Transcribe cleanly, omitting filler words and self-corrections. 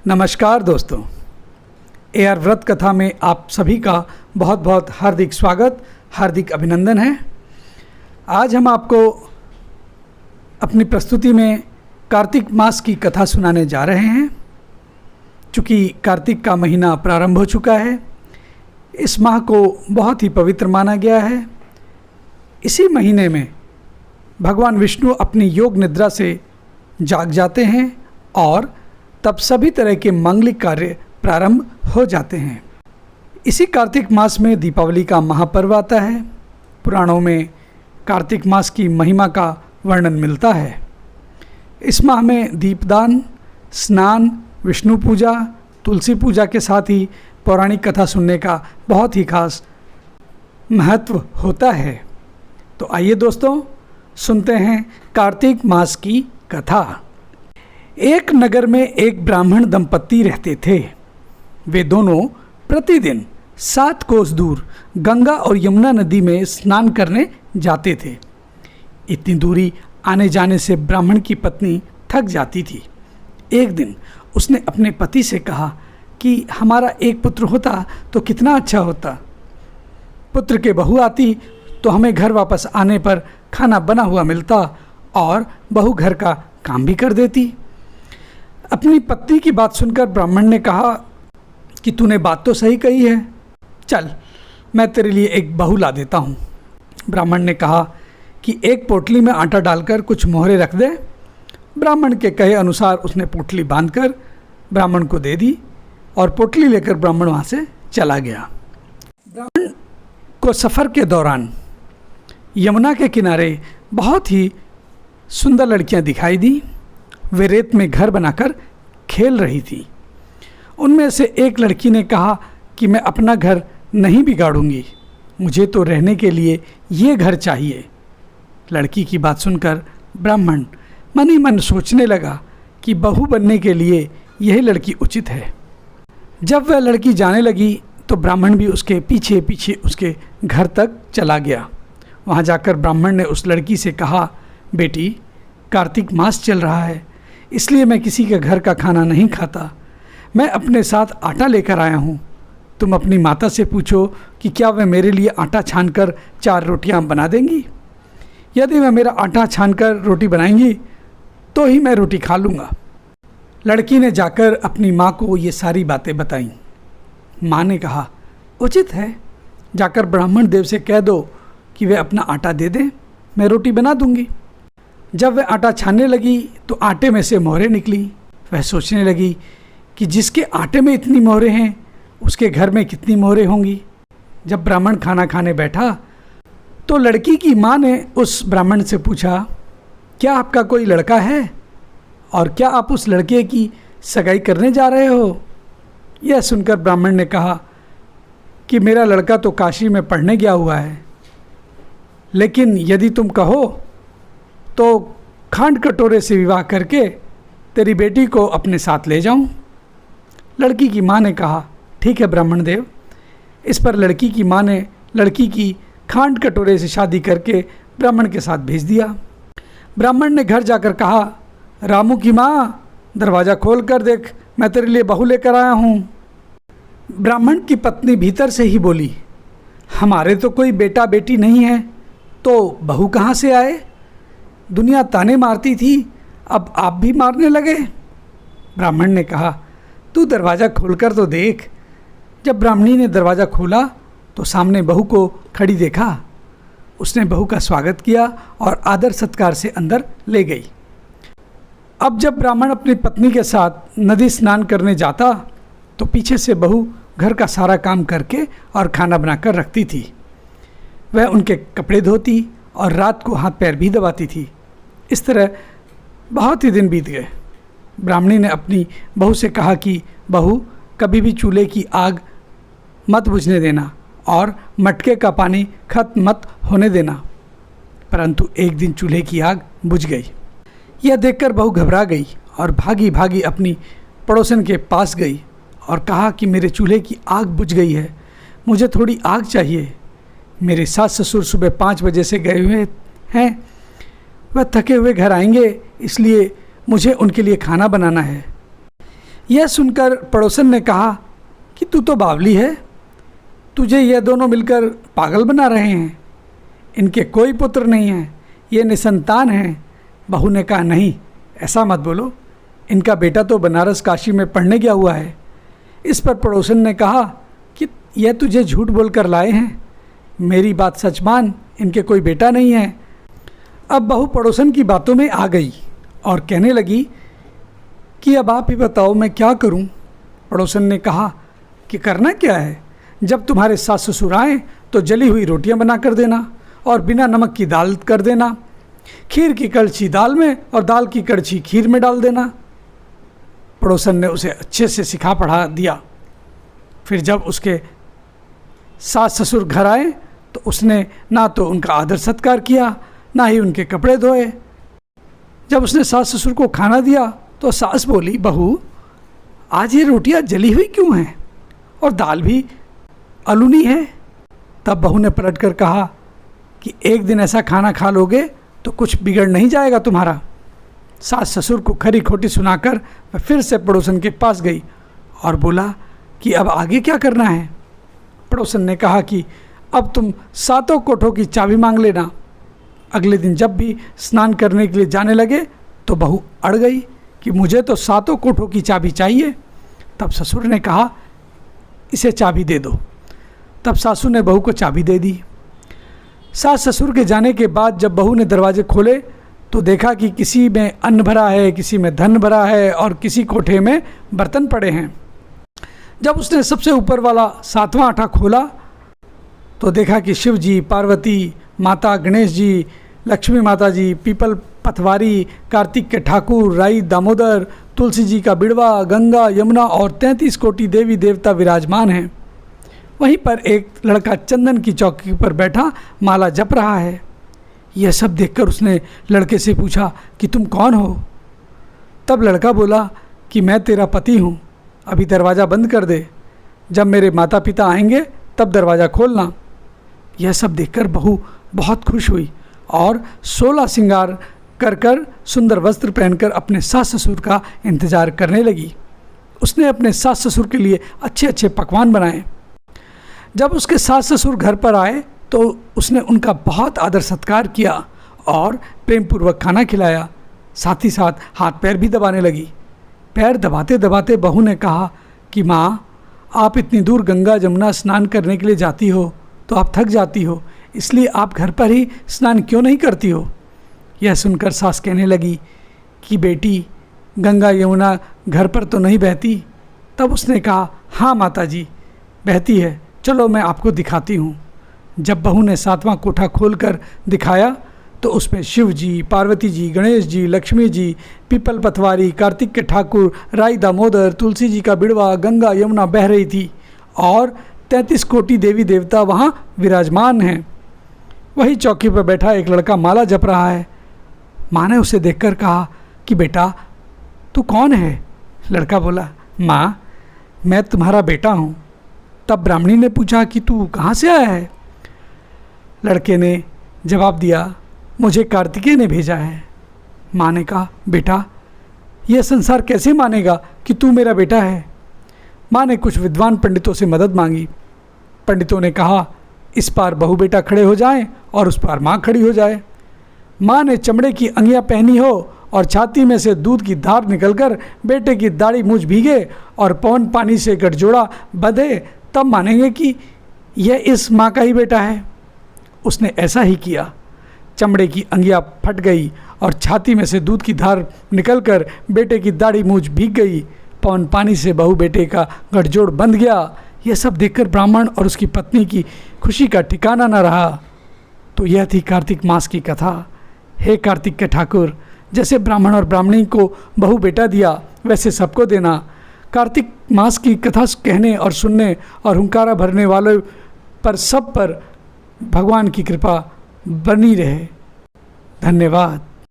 नमस्कार दोस्तों, AR व्रत कथा में आप सभी का बहुत बहुत हार्दिक स्वागत, हार्दिक अभिनंदन है। आज हम आपको अपनी प्रस्तुति में कार्तिक मास की कथा सुनाने जा रहे हैं। चूँकि कार्तिक का महीना प्रारंभ हो चुका है, इस माह को बहुत ही पवित्र माना गया है। इसी महीने में भगवान विष्णु अपनी योग निद्रा से जाग जाते हैं और तब सभी तरह के मांगलिक कार्य प्रारंभ हो जाते हैं। इसी कार्तिक मास में दीपावली का महापर्व आता है। पुराणों में कार्तिक मास की महिमा का वर्णन मिलता है। इस माह में दीपदान, स्नान, विष्णु पूजा, तुलसी पूजा के साथ ही पौराणिक कथा सुनने का बहुत ही खास महत्व होता है। तो आइए दोस्तों, सुनते हैं कार्तिक मास की कथा। एक नगर में एक ब्राह्मण दंपत्ति रहते थे। वे दोनों प्रतिदिन 7 कोस दूर गंगा और यमुना नदी में स्नान करने जाते थे। इतनी दूरी आने जाने से ब्राह्मण की पत्नी थक जाती थी। एक दिन उसने अपने पति से कहा कि हमारा एक पुत्र होता तो कितना अच्छा होता। पुत्र के बहू आती तो हमें घर वापस आने पर खाना बना हुआ मिलता और बहू घर का काम भी कर देती। अपनी पत्नी की बात सुनकर ब्राह्मण ने कहा कि तूने बात तो सही कही है, चल मैं तेरे लिए एक बहू ला देता हूँ। ब्राह्मण ने कहा कि एक पोटली में आटा डालकर कुछ मोहरे रख दे। ब्राह्मण के कहे अनुसार उसने पोटली बांधकर ब्राह्मण को दे दी और पोटली लेकर ब्राह्मण वहाँ से चला गया। ब्राह्मण को सफ़र के दौरान यमुना के किनारे बहुत ही सुंदर लड़कियाँ दिखाई दी। वे रेत में घर बनाकर खेल रही थी। उनमें से एक लड़की ने कहा कि मैं अपना घर नहीं बिगाड़ूंगी, मुझे तो रहने के लिए ये घर चाहिए। लड़की की बात सुनकर ब्राह्मण मन ही मन सोचने लगा कि बहू बनने के लिए यही लड़की उचित है। जब वह लड़की जाने लगी तो ब्राह्मण भी उसके पीछे पीछे उसके घर तक चला गया। वहाँ जाकर ब्राह्मण ने उस लड़की से कहा, बेटी, कार्तिक मास चल रहा है, इसलिए मैं किसी के घर का खाना नहीं खाता। मैं अपने साथ आटा लेकर आया हूँ। तुम अपनी माता से पूछो कि क्या वह मेरे लिए आटा छानकर 4 रोटियाँ बना देंगी। यदि वह मेरा आटा छानकर रोटी बनाएंगी तो ही मैं रोटी खा लूँगा। लड़की ने जाकर अपनी माँ को ये सारी बातें बताईं। माँ ने कहा, उचित है, जाकर ब्राह्मण देव से कह दो कि वे अपना आटा दे दें, मैं रोटी बना दूँगी। जब वह आटा छानने लगी तो आटे में से मोहरें निकली। वह सोचने लगी कि जिसके आटे में इतनी मोहरें हैं उसके घर में कितनी मोहरें होंगी। जब ब्राह्मण खाना खाने बैठा तो लड़की की माँ ने उस ब्राह्मण से पूछा, क्या आपका कोई लड़का है और क्या आप उस लड़के की सगाई करने जा रहे हो। यह सुनकर ब्राह्मण ने कहा कि मेरा लड़का तो काशी में पढ़ने गया हुआ है, लेकिन यदि तुम कहो तो खांड कटोरे से विवाह करके तेरी बेटी को अपने साथ ले जाऊं। लड़की की माँ ने कहा, ठीक है ब्राह्मण देव। इस पर लड़की की माँ ने लड़की की खांड कटोरे से शादी करके ब्राह्मण के साथ भेज दिया। ब्राह्मण ने घर जाकर कहा, रामू की माँ, दरवाज़ा खोल कर देख, मैं तेरे लिए बहू लेकर आया हूँ। ब्राह्मण की पत्नी भीतर से ही बोली, हमारे तो कोई बेटा बेटी नहीं है, तो बहू कहाँ से आए। दुनिया ताने मारती थी, अब आप भी मारने लगे। ब्राह्मण ने कहा, तू दरवाज़ा खोलकर तो देख। जब ब्राह्मणी ने दरवाज़ा खोला तो सामने बहू को खड़ी देखा। उसने बहू का स्वागत किया और आदर सत्कार से अंदर ले गई। अब जब ब्राह्मण अपनी पत्नी के साथ नदी स्नान करने जाता तो पीछे से बहू घर का सारा काम करके और खाना बनाकर रखती थी। वह उनके कपड़े धोती और रात को हाथ पैर भी दबाती थी। इस तरह बहुत ही दिन बीत गए। ब्राह्मणी ने अपनी बहू से कहा कि बहू, कभी भी चूल्हे की आग मत बुझने देना और मटके का पानी खत्म मत होने देना। परंतु एक दिन चूल्हे की आग बुझ गई। यह देखकर बहू घबरा गई और भागी भागी अपनी पड़ोसन के पास गई और कहा कि मेरे चूल्हे की आग बुझ गई है, मुझे थोड़ी आग चाहिए। मेरे सास ससुर सुबह 5 बजे से गए हुए हैं, वह थके हुए घर आएंगे, इसलिए मुझे उनके लिए खाना बनाना है। यह सुनकर पड़ोसन ने कहा कि तू तो बावली है, तुझे ये दोनों मिलकर पागल बना रहे हैं। इनके कोई पुत्र नहीं है, ये निसंतान हैं। बहू ने कहा नहीं, ऐसा मत बोलो, इनका बेटा तो बनारस काशी में पढ़ने गया हुआ है। इस पर पड़ोसन ने कहा कि यह तुझे झूठ बोलकर लाए हैं, मेरी बात सच मान, इनके कोई बेटा नहीं है। अब बहू पड़ोसन की बातों में आ गई और कहने लगी कि अब आप ही बताओ मैं क्या करूं। पड़ोसन ने कहा कि करना क्या है, जब तुम्हारे सास ससुर आएँ तो जली हुई रोटियां बना कर देना और बिना नमक की दाल कर देना, खीर की कड़छी दाल में और दाल की कड़छी खीर में डाल देना। पड़ोसन ने उसे अच्छे से सिखा पढ़ा दिया। फिर जब उसके सास ससुर घर आए तो उसने ना तो उनका आदर सत्कार किया, ना ही उनके कपड़े धोए। जब उसने सास ससुर को खाना दिया तो सास बोली, बहू आज ये रोटियां जली हुई क्यों हैं और दाल भी अलूनी है। तब बहू ने पलट कर कहा कि एक दिन ऐसा खाना खा लोगे तो कुछ बिगड़ नहीं जाएगा तुम्हारा। सास ससुर को खरी खोटी सुनाकर वह फिर से पड़ोसन के पास गई और बोला कि अब आगे क्या करना है। पड़ोसन ने कहा कि अब तुम सातों कोठों की चाबी मांग लेना। अगले दिन जब भी स्नान करने के लिए जाने लगे तो बहू अड़ गई कि मुझे तो सातों कोठों की चाबी चाहिए। तब ससुर ने कहा इसे चाबी दे दो। तब सासू ने बहू को चाबी दे दी। सास ससुर के जाने के बाद जब बहू ने दरवाजे खोले तो देखा कि किसी में अन्न भरा है, किसी में धन भरा है और किसी कोठे में बर्तन पड़े हैं। जब उसने सबसे ऊपर वाला 7वां आठा खोला तो देखा कि शिव जी, पार्वती माता, गणेश जी, लक्ष्मी माता जी, पीपल पथवारी, कार्तिक के ठाकुर, राई दामोदर, तुलसी जी का बिड़वा, गंगा, यमुना और 33 कोटि देवी देवता विराजमान हैं। वहीं पर एक लड़का चंदन की चौकी पर बैठा माला जप रहा है। यह सब देखकर उसने लड़के से पूछा कि तुम कौन हो। तब लड़का बोला कि मैं तेरा पति हूँ, अभी दरवाज़ा बंद कर दे, जब मेरे माता पिता आएंगे तब दरवाज़ा खोलना। यह सब देखकर बहू बहुत खुश हुई और 16 श्रृंगार कर सुंदर वस्त्र पहनकर अपने सास ससुर का इंतज़ार करने लगी। उसने अपने सास ससुर के लिए अच्छे अच्छे पकवान बनाए। जब उसके सास ससुर घर पर आए तो उसने उनका बहुत आदर सत्कार किया और प्रेम पूर्वक खाना खिलाया। साथ ही साथ हाथ पैर भी दबाने लगी। पैर दबाते दबाते बहू ने कहा कि माँ, आप इतनी दूर गंगा जमुना स्नान करने के लिए जाती हो तो आप थक जाती हो, इसलिए आप घर पर ही स्नान क्यों नहीं करती हो। यह सुनकर सास कहने लगी कि बेटी, गंगा यमुना घर पर तो नहीं बहती। तब उसने कहा हाँ माता जी, बहती है, चलो मैं आपको दिखाती हूँ। जब बहू ने 7वां कोठा खोलकर दिखाया तो उसमें शिव जी, पार्वती जी, गणेश जी, लक्ष्मी जी, पीपल पथवारी, कार्तिक के ठाकुर, राई दामोदर, तुलसी जी का बिड़वा, गंगा यमुना बह रही थी और 33 कोटि देवी देवता वहाँ विराजमान हैं। वही चौकी पर बैठा एक लड़का माला जप रहा है। माँ ने उसे देखकर कहा कि बेटा तू कौन है। लड़का बोला, माँ मैं तुम्हारा बेटा हूँ। तब ब्राह्मणी ने पूछा कि तू कहाँ से आया है। लड़के ने जवाब दिया, मुझे कार्तिकेय ने भेजा है। माँ ने कहा, बेटा यह संसार कैसे मानेगा कि तू मेरा बेटा है। माँ ने कुछ विद्वान पंडितों से मदद मांगी। पंडितों ने कहा इस पार बहू बेटा खड़े हो जाएं और उस पार माँ खड़ी हो जाए। माँ ने चमड़े की अंगियाँ पहनी हो और छाती में से दूध की धार निकलकर बेटे की दाढ़ी मूंछ भीगे और पवन पानी से गठजोड़ा बंधे, तब मानेंगे कि यह इस माँ का ही बेटा है। उसने ऐसा ही किया। चमड़े की अंगियाँ फट गई और छाती में से दूध की धार निकलकर बेटे की दाढ़ी मूंछ भीग गई। पवन पानी से बहू बेटे का गठजोड़ बंध गया। यह सब देखकर ब्राह्मण और उसकी पत्नी की खुशी का ठिकाना न रहा। तो यह थी कार्तिक मास की कथा। हे कार्तिक के ठाकुर, जैसे ब्राह्मण और ब्राह्मणी को बहू बेटा दिया वैसे सबको देना। कार्तिक मास की कथा कहने और सुनने और हुंकारा भरने वालों पर सब पर भगवान की कृपा बनी रहे। धन्यवाद।